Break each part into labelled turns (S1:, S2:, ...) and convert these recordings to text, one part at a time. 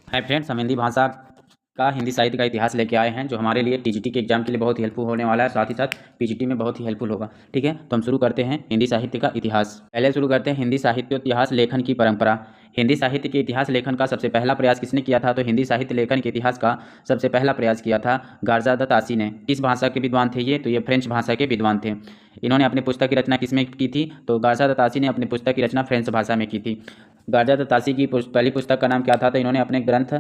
S1: Hi friends, हम हिंदी भाषा का हिंदी साहित्य का इतिहास लेके आए हैं जो हमारे लिए टीजीटी के एग्जाम के लिए बहुत ही हेल्पफुल होने वाला है। साथ ही साथ पीजीटी में बहुत ही हेल्पफुल होगा। ठीक है, तो हम शुरू करते हैं हिंदी साहित्य का इतिहास। पहले शुरू करते हैं हिंदी साहित्य इतिहास लेखन की परंपरा। हिंदी साहित्य के इतिहास लेखन का सबसे पहला प्रयास किसने किया था? तो हिंदी साहित्य लेखन के इतिहास का सबसे पहला प्रयास किया था गारजादा तासी ने। किस भाषा के विद्वान थे ये? तो ये फ्रेंच भाषा के विद्वान थे। इन्होंने अपनी पुस्तक की रचना किस में की थी? तो गारजादा तासी ने अपनी पुस्तक की रचना फ्रेंच भाषा में की थी। गारजादा तासी की पहली पुस्तक का नाम क्या था? तो इन्होंने अपने ग्रंथ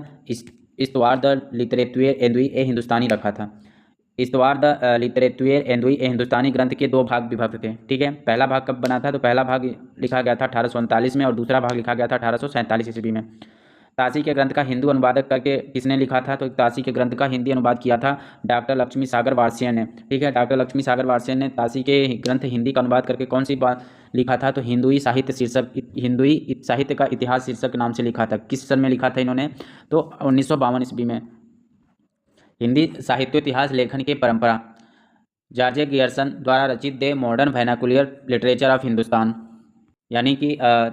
S1: इस्तवार द लिटरेतुएर एंदुई ए हिंदुस्तानी रखा था। इस्तवार द लिटरेतुएर एंदुई ए हिंदुस्तानी ग्रंथ के दो भाग विभक्त थे। ठीक है, पहला भाग कब बना था? तो पहला भाग लिखा गया था 1839 में और दूसरा भाग लिखा गया था 1847 ईस्वी में। तासी के ग्रंथ का हिंदू अनुवादक करके किसने लिखा था? तो तासी के ग्रंथ का हिंदी अनुवाद किया था डॉक्टर लक्ष्मी सागर वारसियन ने। ठीक है, डॉक्टर लक्ष्मी सागर वारसियन ने तासी के ग्रंथ हिंदी का अनुवाद करके कौन सी बात लिखा था? तो हिंदुई साहित्य शीर्षक, हिंदुई साहित्य का इतिहास शीर्षक नाम से लिखा था। किस सन में लिखा था इन्होंने? तो 1952 ईस्वी में। हिंदी साहित्य इतिहास लेखन की परंपरा। जॉर्ज गियर्सन द्वारा रचित the modern vernacular literature of Hindustan, यानी कि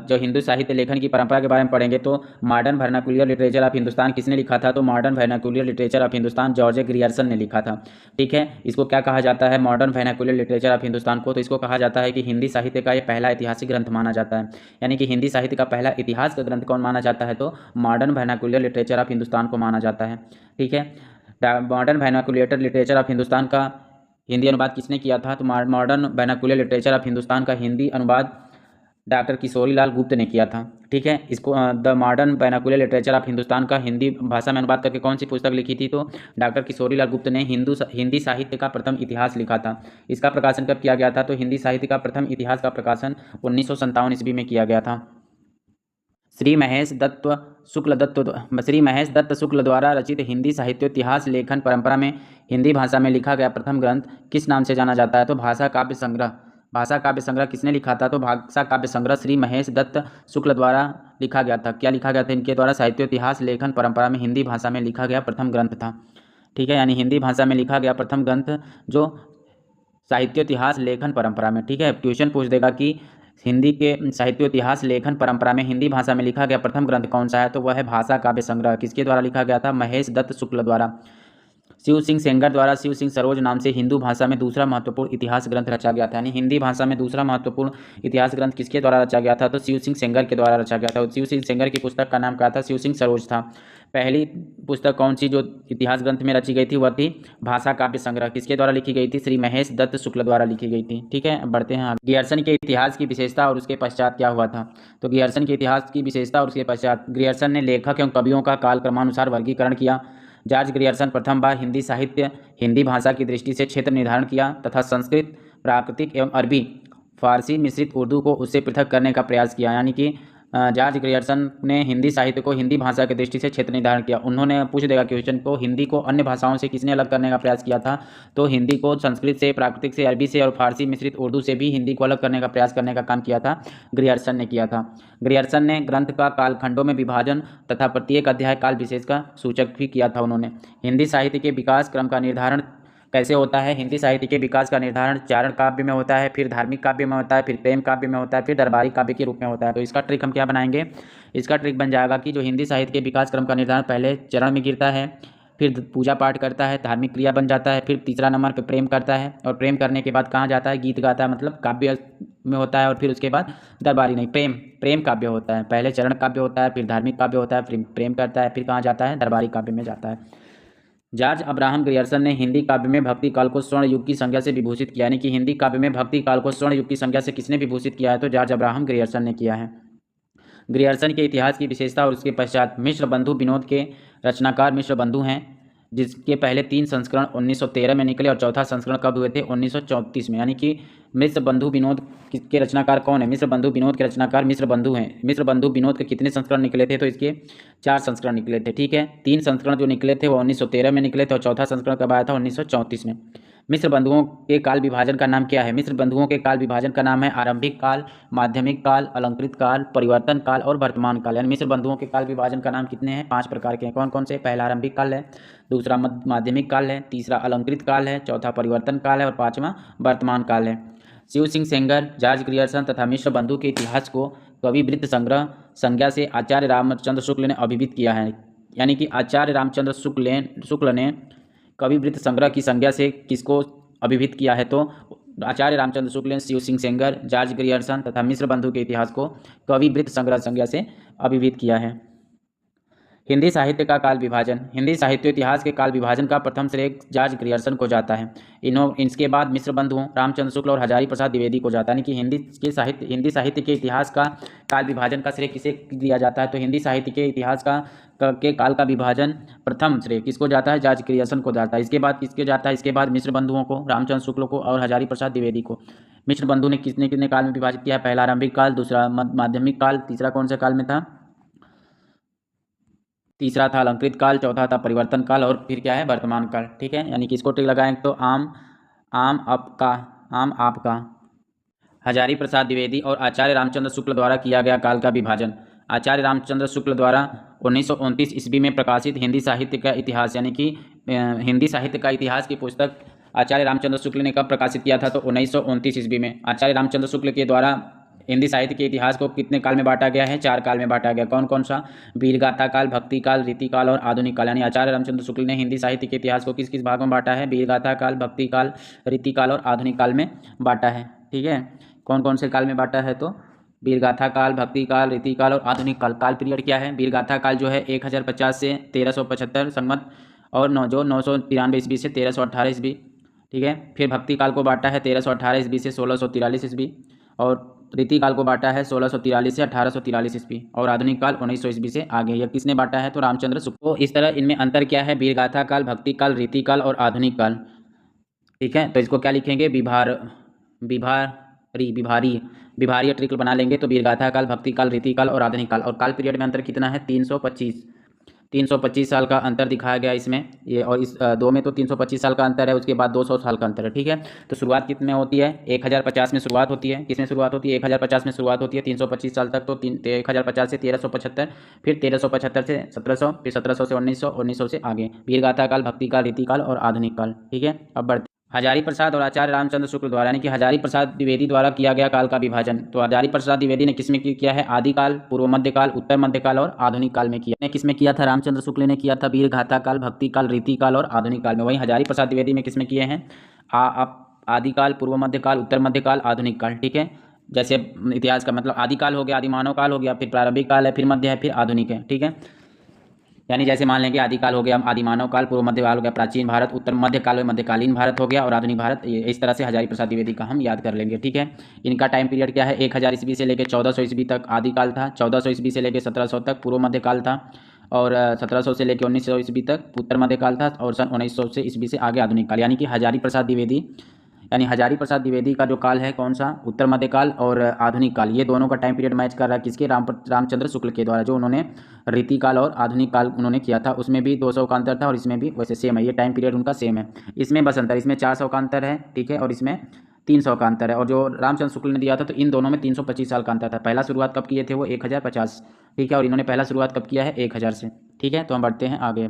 S1: जो हिंदू साहित्य लेखन की परंपरा के बारे में पढ़ेंगे तो modern vernacular literature of Hindustan किसने लिखा था? तो modern vernacular literature of Hindustan George Grierson ने लिखा था। ठीक है, इसको क्या कहा जाता है modern vernacular literature of Hindustan को? तो इसको कहा जाता है कि हिंदी साहित्य का ये पहला ऐतिहासिक ग्रंथ माना जाता है। यानी कि हिंदी साहित्य का पहला इतिहास का ग्रंथ कौन माना जाता है? तो modern vernacular literature of Hindustan को माना जाता है। ठीक है, modern vernacular literature of Hindustan का हिंदी अनुवाद किसने किया था? तो modern vernacular literature of Hindustan का हिंदी अनुवाद डॉक्टर किशोरीलाल गुप्त ने किया था। ठीक है, इसको the modern vernacular literature of Hindustan का हिंदी भाषा में अनुवाद करके कौन सी पुस्तक लिखी थी? तो डॉक्टर किशोरीलाल गुप्त ने हिंदी साहित्य का प्रथम इतिहास लिखा था। इसका प्रकाशन कब किया गया था? तो हिंदी साहित्य का प्रथम इतिहास का प्रकाशन 1957 ईस्वी में किया गया था। श्री महेश दत्त शुक्ल द्वारा रचित हिंदी साहित्य इतिहास लेखन परंपरा में हिंदी भाषा में लिखा गया प्रथम ग्रंथ किस नाम से जाना जाता है? तो भाषा काव्य संग्रह। भाषा काव्य संग्रह किसने लिखा था? तो भाषा काव्य संग्रह श्री महेश दत्त शुक्ल द्वारा लिखा गया था। क्या लिखा गया था इनके द्वारा? साहित्य इतिहास लेखन परंपरा में हिंदी भाषा में लिखा गया प्रथम ग्रंथ था। ठीक है, यानी हिंदी भाषा में लिखा गया प्रथम ग्रंथ जो साहित्य इतिहास लेखन परंपरा में। ठीक है, क्वेश्चन पूछ देगा कि हिंदी के साहित्य इतिहास लेखन परंपरा में हिंदी भाषा में लिखा गया प्रथम ग्रंथ कौन सा है? तो वह है भाषा काव्य संग्रह। किसके द्वारा लिखा गया था? महेश दत्त शुक्ल द्वारा। शिव सिंह सेंगर द्वारा शिव सिंह सरोज नाम से हिंदू भाषा में दूसरा महत्वपूर्ण इतिहास ग्रंथ रचा गया था। यानी हिंदी भाषा में दूसरा महत्वपूर्ण इतिहास ग्रंथ किसके द्वारा रचा गया था? तो शिव सिंह सेंगर के द्वारा रचा गया था। शिव सिंह सेंगर की पुस्तक का नाम क्या था? शिव सिंह सरोज था। पहली पुस्तक कौन सी जो इतिहास ग्रंथ में रची गई थी वह थी भाषा काव्य संग्रह। किसके द्वारा लिखी गई थी? श्री महेश दत्त शुक्ल द्वारा लिखी गई थी। ठीक है, बढ़ते हैं आगे। गियर्सन के इतिहास की विशेषता और उसके पश्चात क्या हुआ था? तो गियर्सन के इतिहास की विशेषता और उसके पश्चात गियर्सन ने लेखक एवं कवियों का काल क्रमानुसार वर्गीकरण किया। जॉर्ज ग्रियर्सन प्रथम बार हिंदी भाषा की दृष्टि से क्षेत्र निर्धारण किया तथा संस्कृत, प्राकृतिक एवं अरबी फारसी मिश्रित उर्दू को उससे पृथक करने का प्रयास किया। यानी कि जॉर्ज ग्रियर्सन ने हिंदी साहित्य को हिंदी भाषा की दृष्टि से क्षेत्र निर्धारण किया। उन्होंने पूछ देगा क्वेश्चन को, हिंदी को अन्य भाषाओं से किसने अलग करने का प्रयास किया था? तो हिंदी को संस्कृत से, प्राकृतिक से, अरबी से और फारसी मिश्रित उर्दू से भी हिंदी को अलग करने का प्रयास करने का काम किया था ग्रियर्सन ने किया था। ग्रियर्सन ने ग्रंथ का कालखंडों में विभाजन तथा प्रत्येक अध्याय काल विशेष का सूचक भी किया था। उन्होंने हिंदी साहित्य के विकास क्रम का निर्धारण कैसे होता है? हिंदी साहित्य के विकास का निर्धारण चारण काव्य में होता है, फिर धार्मिक काव्य में होता है, फिर प्रेम काव्य में होता है, फिर दरबारी काव्य के रूप में होता है। तो इसका ट्रिक हम क्या बनाएंगे? इसका ट्रिक बन जाएगा कि जो हिंदी साहित्य के विकास क्रम का निर्धारण पहले चरण में गिरता है, फिर पूजा पाठ करता है, धार्मिक क्रिया बन जाता है, फिर तीसरा नंबर पर प्रेम करता है और प्रेम करने के बाद कहाँ जाता है? गीत गाता है, मतलब काव्य में होता है। और फिर उसके बाद दरबारी नहीं, प्रेम काव्य होता है। पहले चरण काव्य होता है, फिर धार्मिक काव्य होता है, फिर प्रेम करता है, फिर कहाँ जाता है? दरबारी काव्य में जाता है। जॉर्ज अब्राहम ग्रियर्सन ने हिंदी काव्य में भक्ति काल को स्वर्ण युग की संज्ञा से विभूषित किया। यानी कि हिंदी काव्य में भक्ति काल को स्वर्ण युग की संज्ञा से किसने विभूषित किया है? तो जॉर्ज अब्राहम ग्रियर्सन ने किया है। ग्रियर्सन के इतिहास की विशेषता और उसके पश्चात। मिश्र बंधु विनोद के रचनाकार मिश्र बंधु हैं, जिसके पहले 3 संस्करण 1913 में निकले और चौथा संस्करण कब हुए थे? 1934 में। यानी कि मिश्र बंधु विनोद के रचनाकार कौन है? मिश्र बंधु विनोद के रचनाकार मिश्र बंधु हैं। मिश्र बंधु विनोद के कितने संस्करण निकले थे? तो इसके 4 संस्करण निकले थे। ठीक है, 3 संस्करण जो निकले थे वो 1913 में निकले थे और चौथा संस्करण कब आया था? 1934 में। मिश्र बंधुओं के काल विभाजन का नाम क्या है? मिश्र बंधुओं के काल विभाजन का नाम है आरंभिक काल, माध्यमिक काल, अलंकृत काल, परिवर्तन काल और वर्तमान काल। यानी मिश्र बंधुओं के काल विभाजन का नाम कितने हैं? 5 प्रकार के हैं। कौन कौन से? पहला आरंभिक काल है, दूसरा माध्यमिक काल है, तीसरा अलंकृत काल है, चौथा परिवर्तन काल है और पाँचवा वर्तमान काल है। शिव सिंह सेंगर, जॉर्ज ग्रियर्सन तथा मिश्र बंधु के इतिहास को कवि वृत्त संग्रह संज्ञा से आचार्य रामचंद्र शुक्ल ने अभिहित किया है। यानी कि आचार्य रामचंद्र शुक्ल ने कविवृत्त संग्रह की संज्ञा से किसको अभिहित किया है? तो आचार्य रामचंद्र शुक्ल ने शिव सिंह सेंगर, जॉर्ज ग्रियर्सन तथा मिश्र बंधु के इतिहास को कविवृत्त संग्रह संज्ञा से अभिहित किया है। हिंदी साहित्य का काल विभाजन। हिंदी साहित्य इतिहास के काल विभाजन का प्रथम श्रेय जॉर्ज ग्रियर्सन को जाता है। इसके बाद मिश्र बंधुओं रामचंद्र शुक्ल और हजारी प्रसाद द्विवेदी को जाता है। यानी कि हिंदी साहित्य के इतिहास का काल विभाजन का श्रेय किसे दिया जाता है? तो हिंदी साहित्य के इतिहास के काल का विभाजन प्रथम श्रेय किसको जाता है? जॉर्ज ग्रियर्सन को जाता है। इसके बाद किसके जाता है? इसके बाद मिश्र बंधुओं को, रामचंद्र शुक्ल को और हजारी प्रसाद द्विवेदी को। मिश्र बंधु ने कितने कितने काल में विभाजित किया? पहला आरंभिक काल, दूसरा माध्यमिक काल, तीसरा कौन से काल में था? तीसरा था अलंकृत काल, चौथा था परिवर्तन काल और फिर क्या है? वर्तमान काल। ठीक है, यानी कि इसको टिक लगाएं तो आम आपका हजारी प्रसाद द्विवेदी और आचार्य रामचंद्र शुक्ल द्वारा किया गया काल का विभाजन। आचार्य रामचंद्र शुक्ल द्वारा 1929 ईस्वी में प्रकाशित हिंदी साहित्य का इतिहास, यानी कि हिंदी साहित्य का इतिहास की पुस्तक आचार्य रामचंद्र शुक्ल ने कब प्रकाशित किया था? तो 1929 ईस्वी में। आचार्य रामचंद्र शुक्ल के द्वारा हिंदी साहित्य के इतिहास को कितने काल में बांटा गया है? 4 काल में बांटा गया। कौन कौन सा? वीरगाथा काल, भक्ति काल, रीति काल और आधुनिक काल। यानी आचार्य रामचंद्र शुक्ल ने हिंदी साहित्य के इतिहास को किस किस भाग में बांटा है? वीरगाथा काल, भक्ति काल, रीति काल और आधुनिक काल में बांटा है। ठीक है, कौन कौन से काल में बांटा है? तो वीरगाथा काल, भक्ति काल, रीति काल और आधुनिक काल। काल पीरियड क्या है? वीरगाथा काल जो है 1050 से 1375 संवत और 993 ईस्वी से 1318 ईस्वी। ठीक है, फिर भक्ति काल को बांटा है 1318 ईस्वी से 1643 ईस्वी और रीति काल को बांटा है 1643 से 1843 ईस्वी और आधुनिक काल 1900 ईस्वी से आगे। यह किसने बांटा है? तो रामचंद्र शुक्ल। तो इस तरह इनमें अंतर क्या है? वीरगाथा काल, भक्ति काल, रीति काल और आधुनिक काल। ठीक है, तो इसको क्या लिखेंगे? विभारीय ट्रिकल बना लेंगे तो वीरगाथा काल, भक्ति काल, रीति काल और आधुनिक काल। और काल पीरियड में अंतर कितना है? 325 साल का अंतर दिखाया गया इसमें। ये और इस दो में तो 325 साल का अंतर है, उसके बाद 200 साल का अंतर है। ठीक है, तो शुरुआत कितने होती है? 1050 में शुरुआत होती है। किसमें शुरुआत होती है? 1050 में शुरुआत होती है 325 साल तक। तो 1050 से 1375, फिर 1375 से 1700, फिर 1700 से 1900, 1900 से आगे वीरगाथा काल, भक्ति काल, रीति काल और आधुनिक काल। ठीक है, अब बढ़ते हजारी प्रसाद और आचार्य रामचंद्र शुक्ल द्वारा, यानी कि हजारी प्रसाद द्विवेदी द्वारा किया गया काल का विभाजन। तो हजारी प्रसाद द्विवेदी ने किसमें किया है? आदिकाल, पूर्व मध्यकाल, उत्तर मध्यकाल और आधुनिक काल में किया। ने किसमें किया था? रामचंद्र शुक्ल ने किया था वीरगाथा काल, भक्ति काल, रीति काल और आधुनिक काल में। वहीं हजारी प्रसाद द्विवेदी में किसमें किए हैं? आदिकाल, पूर्व मध्यकाल, उत्तर मध्यकाल, आधुनिक काल। ठीक है, जैसे इतिहास का मतलब आदिकाल हो गया, आदिमानव काल हो गया, फिर प्रारंभिक काल है, फिर मध्य है, फिर आधुनिक है। ठीक है, यानी जैसे मान लेंगे आदिकाल हो गया, आदिमानव काल, पूर्व मध्यकाल हो गया प्राचीन भारत, उत्तर मध्यकाल में मध्यकालीन भारत हो गया और आधुनिक भारत। इस तरह से हजारी प्रसाद द्विवेदी का हम याद कर लेंगे। ठीक है, इनका टाइम पीरियड क्या है? 1000 ईस्वी से लेकर 1400 ईस्वी तक आदिकाल था, 1400 ईस्वी से लेकर 1700 तक पूर्व मध्यकाल था और 1700 से लेकर 1900 ईस्वी तक उत्तर मध्यकाल था और सन 1900 से ईस्वी से आगे आधुनिक काल। यानी कि हजारी प्रसाद द्विवेदी का जो काल है कौन सा? उत्तर मध्यकाल और आधुनिक काल। ये दोनों का टाइम पीरियड मैच कर रहा है किसके? रामचंद्र शुक्ल के द्वारा, जो उन्होंने रीति काल और आधुनिक काल उन्होंने किया था। उसमें भी 200 का अंतर था और इसमें भी वैसे सेम है, ये टाइम पीरियड उनका सेम है। इसमें बस अंतर, इसमें 400 का अंतर है। ठीक है, और इसमें 300 का अंतर है। और जो रामचंद्र शुक्ल ने दिया था तो इन दोनों में 325 साल का अंतर था। पहला शुरुआत कब किए थे? वो 1050। ठीक है, और इन्होंने पहला शुरुआत कब किया है? 1000 से। ठीक है, तो हम बढ़ते हैं आगे।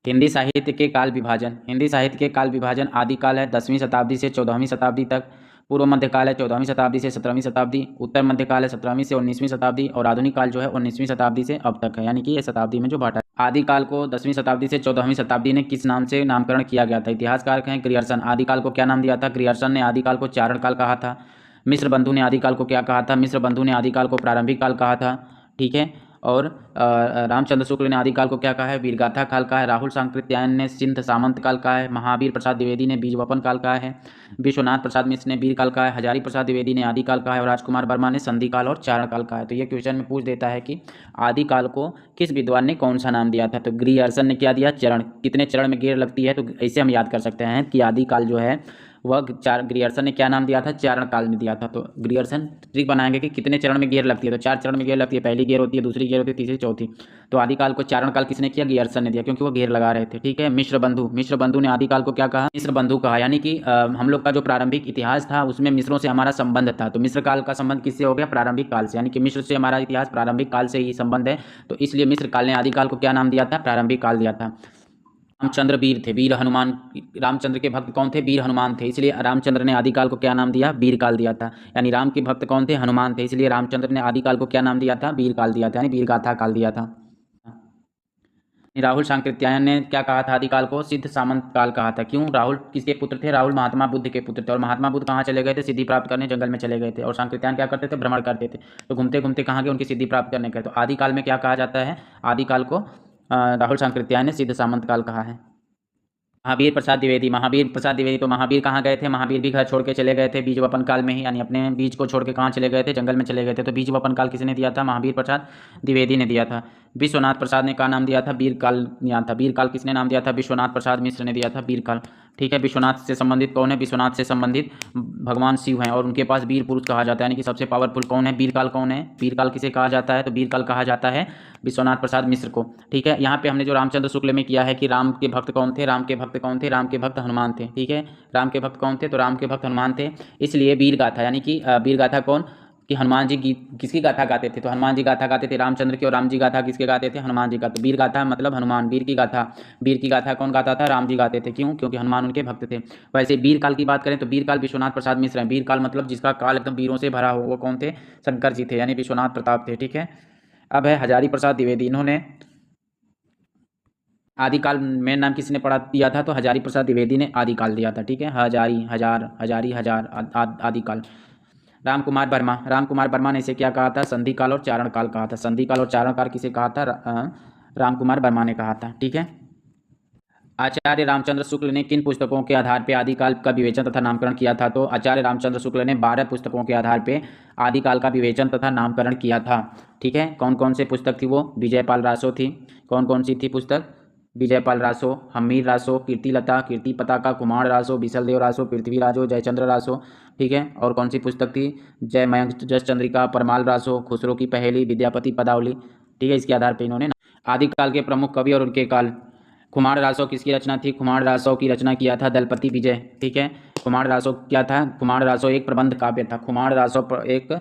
S1: हिंदी साहित्य के काल विभाजन। हिंदी साहित्य के काल विभाजन आदिकाल है 10वीं शताब्दी से 14वीं शताब्दी तक, पूर्व मध्यकाल है 14वीं शताब्दी से 17वीं शताब्दी, उत्तर मध्यकाल है 17वीं से 19वीं शताब्दी और आधुनिक काल जो है 19वीं शताब्दी से अब तक है। यानी कि ये शताब्दी में जो बांटा है। आदिकाल को 10वीं शताब्दी से 14वीं शताब्दी ने किस नाम से नामकरण किया गया था? इतिहासकार हैं ग्रियर्सन। आदिकाल को क्या नाम दिया था? ग्रियर्सन ने आदिकाल को चारण काल कहा था। मिश्र बंधु ने आदिकाल को क्या कहा था? मिश्र बंधु ने आदिकाल को प्रारंभिक काल कहा था। ठीक है, और रामचंद्र शुक्ल ने आदिकाल को क्या कहा है? वीरगाथा काल कहा है। राहुल सांकृत्यायन ने सिंध सामंत काल कहा है। महावीर प्रसाद द्विवेदी ने बीजवपन काल कहा है। विश्वनाथ प्रसाद मिश्र ने वीर काल कहा है। हजारी प्रसाद द्विवेदी ने आदिकाल कहा है और राजकुमार वर्मा ने संधि काल और चारण काल कहा है। तो ये क्वेश्चन में पूछ देता है कि आदिकाल को किस विद्वान ने कौन सा नाम दिया था? तो ग्रियर्सन ने क्या दिया? चरण। कितने चरण में गिर लगती है? तो ऐसे हम याद कर सकते हैं कि आदिकाल जो है वह ग्रियर्सन ने क्या नाम दिया था? चारण काल में दिया था। तो ग्रियर्सन ट्रिक बनाएंगे कि कितने चरण में गियर लगती है? तो 4 चरण में गियर लगती है। पहली गियर होती है, दूसरी गियर होती है, तीसरी, चौथी। तो आदिकाल को चारण काल किसने किया? ग्रियर्सन ने दिया, क्योंकि वो घेर लगा रहे थे। ठीक है, मिश्र बंधु ने आदिकाल को क्या कहा? मिश्र बंधु कहा। यानी कि हम लोग का जो प्रारंभिक इतिहास था उसमें मिश्रों से हमारा संबंध था। तो मिश्र काल का संबंध किससे हो गया? प्रारंभिक काल से। यानी कि मिश्र से हमारा इतिहास प्रारंभिक काल से ही संबंध है। तो इसलिए मिश्र काल ने आदिकाल को क्या नाम दिया था? प्रारंभिक काल दिया था। रामचंद्र वीर थे, वीर हनुमान। रामचंद्र के भक्त कौन थे? वीर हनुमान थे। इसलिए रामचंद्र ने आदिकाल को क्या नाम दिया? वीर काल दिया था। यानी राम के भक्त कौन थे? हनुमान थे। इसलिए रामचंद्र ने आदिकाल को क्या नाम दिया था? वीर काल दिया था, यानी वीरगाथा काल दिया था। राहुल सांकृत्यायन ने क्या कहा था आदिकाल को? सिद्ध सामंत काल कहा था। क्यों? राहुल किसके पुत्र थे? राहुल महात्मा बुद्ध के पुत्र थे। और महात्मा बुद्ध कहाँ चले गए थे? सिद्धि प्राप्त करने जंगल में चले गए थे। और सांकृत्यायन क्या करते थे? भ्रमण करते थे। तो घूमते घूमते कहाँ गए? उनकी सिद्धि प्राप्त करने गए। तो आदिकाल में क्या कहा जाता है? आदिकाल को राहुल सांकृत्यायन ने सिद्ध सामंत काल कहा है। महावीर प्रसाद द्विवेदी, महावीर प्रसाद द्विवेदी, तो महावीर कहाँ गए थे? महावीर भी घर छोड़ के चले गए थे बीज वपन काल में ही, यानी अपने बीज को छोड़ के कहाँ चले गए थे? जंगल में चले गए थे। तो बीज वपन काल किसने दिया था? महावीर प्रसाद द्विवेदी ने दिया था। विश्वनाथ प्रसाद ने क्या नाम दिया था? वीरकाल दिया था। वीरकाल किसने नाम दिया था? विश्वनाथ प्रसाद मिश्र ने दिया था वीरकाल। ठीक है। विश्वनाथ से संबंधित कौन है? विश्वनाथ से संबंधित भगवान शिव हैं और उनके पास वीर पुरुष कहा जाता है, यानी कि सबसे पावरफुल कौन है? वीरकाल कौन है? वीरकाल किसे कहा जाता है? तो वीरकाल कहा जाता है विश्वनाथ प्रसाद मिश्र को। ठीक है। यहाँ पे हमने जो रामचंद्र शुक्ल में किया है कि राम के भक्त कौन थे? राम के भक्त कौन थे? राम के भक्त हनुमान थे। ठीक है। राम के भक्त कौन थे? तो राम के भक्त हनुमान थे। इसलिए वीर गाथा, यानी कि वीर गाथा कौन? कि हनुमान जी किसकी गाथा गाते थे? तो हनुमान जी गाथा गाते थे रामचंद्र की। और राम जी गाथा किसके गाते थे? हनुमान जी गाते। वीर गाथा मतलब हनुमान, वीर की गाथा। वीर की गाथा कौन गाता था? राम जी गाते थे। क्यों? क्योंकि हनुमान उनके भक्त थे। वैसे वीर काल की बात करें तो वीर काल विश्वनाथ प्रसाद मिश्र हैं। वीर काल मतलब जिसका काल एकदम वीरों से भरा हो, वो कौन थे? शंकर जी थे, यानी विश्वनाथ प्रताप थे। ठीक है। अब है हजारी प्रसाद द्विवेदी। इन्होंने आदिकाल मेन नाम किसने पढ़ा दिया था? तो हजारी प्रसाद द्विवेदी ने आदिकाल दिया था। ठीक है। हजारी, हजार, हजारी, हजार, आदिकाल। राम कुमार वर्मा, राम कुमार वर्मा ने इसे क्या कहा था? संधि काल और चारण काल कहा था। संधि काल और चारण काल किसे कहा था? राम कुमार वर्मा ने कहा था। ठीक है। आचार्य रामचंद्र शुक्ल ने किन पुस्तकों के आधार पर आदिकाल का विवेचन तथा नामकरण किया था? तो आचार्य रामचंद्र शुक्ल ने 12 पुस्तकों के आधार पर आदिकाल का विवेचन तथा नामकरण किया था। ठीक है। कौन कौन से पुस्तक थी वो? विजयपाल रासो थी। कौन कौन सी थी पुस्तक? विजयपाल रासो, हमीर रासो, कीर्तिलता, कीर्ति पताका, कुमार रासो, बिसलदेव रासो, पृथ्वीराजो, जयचंद्र रासो। ठीक है। और कौन सी पुस्तक थी? जय मयंक, जस चंद्रिका, परमाल रासो, खुसरो की पहेली, विद्यापति पदावली। ठीक है। इसके आधार पर इन्होंने आदिकाल के प्रमुख कवि और उनके काल। कुमार रासो किसकी रचना थी? कुमार रासो की रचना किया था दलपति विजय। ठीक है। कुमार रासो क्या था? कुमार रासो एक प्रबंध काव्य था। कुमार रासो एक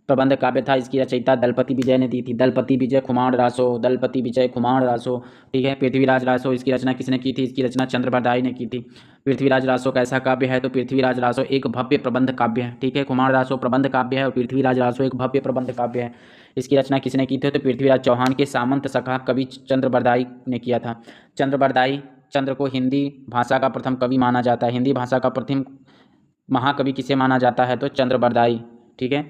S1: प्रबंध काव्य था। इसकी रचयिता दलपति विजय ने दी थी। दलपति विजय कुमार रासो, दलपति विजय कुमार रासो। ठीक है। पृथ्वीराज रासो, इसकी रचना किसने की थी? इसकी रचना चंद्रबरदाई ने की थी। पृथ्वीराज रासो कैसा काव्य है? तो पृथ्वीराज रासो एक भव्य प्रबंध काव्य है। ठीक है। कुमार रासो प्रबंध काव्य है और पृथ्वीराज रासो एक भव्य प्रबंध काव्य है। इसकी रचना किसने की थी? तो पृथ्वीराज चौहान के सामंत सखा कवि चंद्रबरदाई ने किया था। चंद्रबरदाई, चंद्र को हिंदी भाषा का प्रथम कवि माना जाता है। हिंदी भाषा का प्रथम महाकवि किसे माना जाता है? तो चंद्रबरदाई। ठीक है।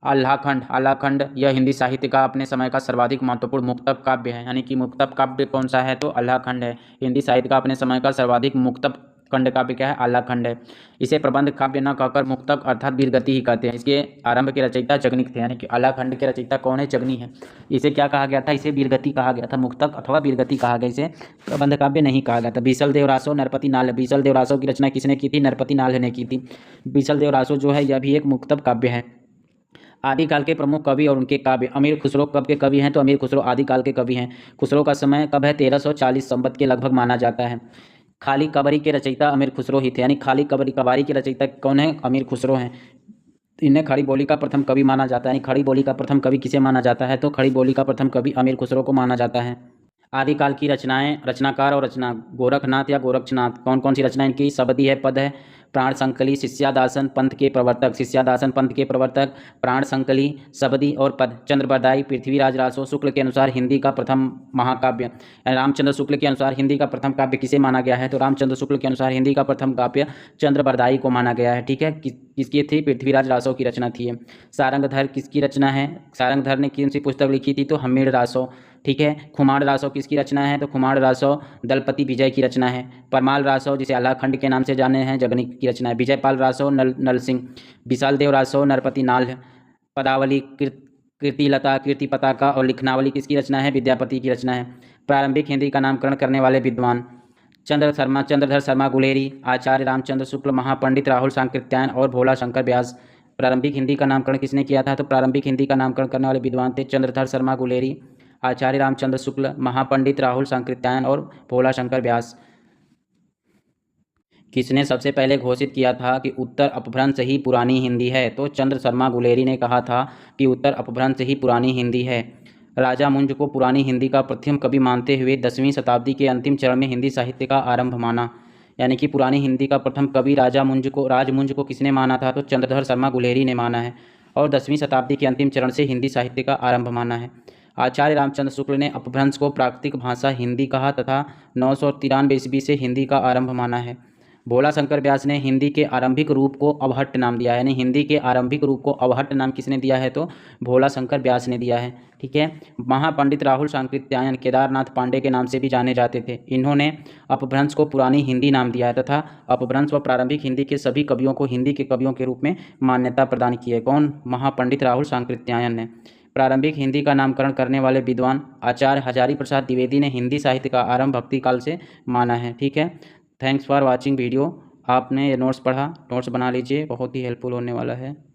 S1: आल्हाखंड, आल्हाखंड यह हिंदी साहित्य का अपने समय का सर्वाधिक महत्वपूर्ण मुक्तक काव्य है। यानी कि मुक्तक काव्य कौन सा है? तो आल्हाखंड है। हिंदी साहित्य का अपने समय का सर्वाधिक मुक्तक खंड काव्य क्या है? आल्हाखंड है। इसे प्रबंध काव्य न कहकर मुक्तक अर्थात वीरगति ही कहते हैं। इसके आरंभ के रचयिता जगनिक थे, यानी कि आल्हाखंड के रचयिता कौन है? जगनी है। इसे क्या कहा गया था? इसे वीरगति कहा गया था। मुक्तक अथवा वीरगति कहा गया, इसे प्रबंध काव्य नहीं कहा गया था। बीसल देव रासो, नरपति नाल। बीसल देव रासो की रचना किसने की थी? नरपति नाल ने की थी। बीसल देव रासो जो है यह भी एक मुक्तक काव्य है। आदिकाल के प्रमुख कवि और उनके काव्य। अमीर खुसरो कब के कवि हैं? तो अमीर खुसरो आदिकाल के कवि हैं। खुसरो का समय कब है? 1340 संवत के लगभग माना जाता है। खाली कबरी के रचयिता अमीर खुसरो ही थे, यानी खाली कबारी के रचयिता कौन है? अमीर खुसरो हैं। इन्हें खड़ी बोली का प्रथम कवि माना जाता है। यानी खड़ी बोली का प्रथम कवि किसे माना जाता है? तो खड़ी बोली का प्रथम कवि अमीर खुसरो को माना जाता है। आदिकाल की रचनाएं, रचनाकार और रचना। गोरखनाथ या गोरक्षनाथ, कौन कौन सी रचना इनकी? सबदी है, पद है, प्राण संकली, शिष्यादासन पंथ के प्रवर्तक। शिष्यादासन पंथ के प्रवर्तक, प्राण संकली, सबदी और पद। चंद्रबरदाई, पृथ्वीराज रासो शुक्ल के अनुसार हिंदी का प्रथम महाकाव्य। रामचंद्र शुक्ल के अनुसार हिंदी का प्रथम काव्य किसे माना गया है? तो रामचंद्र शुक्ल के अनुसार हिंदी का प्रथम काव्य चंद्रबरदाई को माना गया है। ठीक है। किसकी थी? पृथ्वीराज रासो की रचना थी। सारंगधर किसकी रचना है? सारंगधर ने कौन सी पुस्तक लिखी थी? तो हमीर रासो। ठीक है। खुमार रासो किसकी रचना है? तो खुमार रासो दलपति विजय की रचना है। परमाल रासो जिसे आल्हाखंड के नाम से जाने हैं, जगनिक की रचना है। विजयपाल रासो नल सिंह। विशाल देव रासो नरपति नाल। पदावली, कीर्तिलता, कीर्ति पताका और लिखनावली किसकी रचना है? विद्यापति की रचना है। प्रारंभिक हिंदी का नामकरण करने वाले विद्वान। चंद्रधर शर्मा गुलेरी, आचार्य रामचंद्र शुक्ल, महापंडित राहुल सांकृत्यायन और भोला शंकर व्यास। प्रारंभिक हिंदी का नामकरण किसने किया था? तो प्रारंभिक हिंदी का नामकरण करने वाले विद्वान थे चंद्रधर शर्मा गुलेरी, आचार्य रामचंद्र शुक्ल, महापंडित राहुल सांकृत्यायन और भोला शंकर व्यास। किसने सबसे पहले घोषित किया था कि उत्तर अपभ्रंश ही पुरानी हिंदी है? तो चंद्र शर्मा गुलेरी ने कहा था कि उत्तर अपभ्रंश ही पुरानी हिंदी है। राजा मुंज को पुरानी हिंदी का प्रथम कवि मानते हुए 10वीं शताब्दी के अंतिम चरण में हिंदी साहित्य का आरंभ माना। यानी कि पुरानी हिंदी का प्रथम कवि राजमुंज को किसने माना था? तो चंद्रधर शर्मा गुलेरी ने माना है। और 10वीं शताब्दी के अंतिम चरण से हिंदी साहित्य का आरंभ माना है। आचार्य रामचंद्र शुक्ल ने अपभ्रंश को प्राकृतिक भाषा हिंदी कहा तथा 993 ईस्वी से हिंदी का आरंभ माना है। भोला शंकर व्यास ने हिंदी के आरंभिक रूप को अवहट्ट नाम दिया है, यानी हिंदी के आरंभिक रूप को अवहट्ट नाम किसने दिया है? तो भोला शंकर व्यास ने दिया है। ठीक है। महापंडित राहुल सांकृत्यायन केदारनाथ पांडे के नाम से भी जाने जाते थे। इन्होंने अपभ्रंश को पुरानी हिंदी नाम दिया है तथा अपभ्रंश व प्रारंभिक हिंदी के सभी कवियों को हिंदी के कवियों के रूप में मान्यता प्रदान की है। कौन? महापंडित राहुल सांकृत्यायन ने। प्रारंभिक हिंदी का नामकरण करने वाले विद्वान आचार्य हजारी प्रसाद द्विवेदी ने हिंदी साहित्य का आरंभ भक्ति काल से माना है। ठीक है। Thanks for watching video. आपने ये नोट्स पढ़ा, नोट्स बना लीजिए, बहुत ही हेल्पफुल होने वाला है।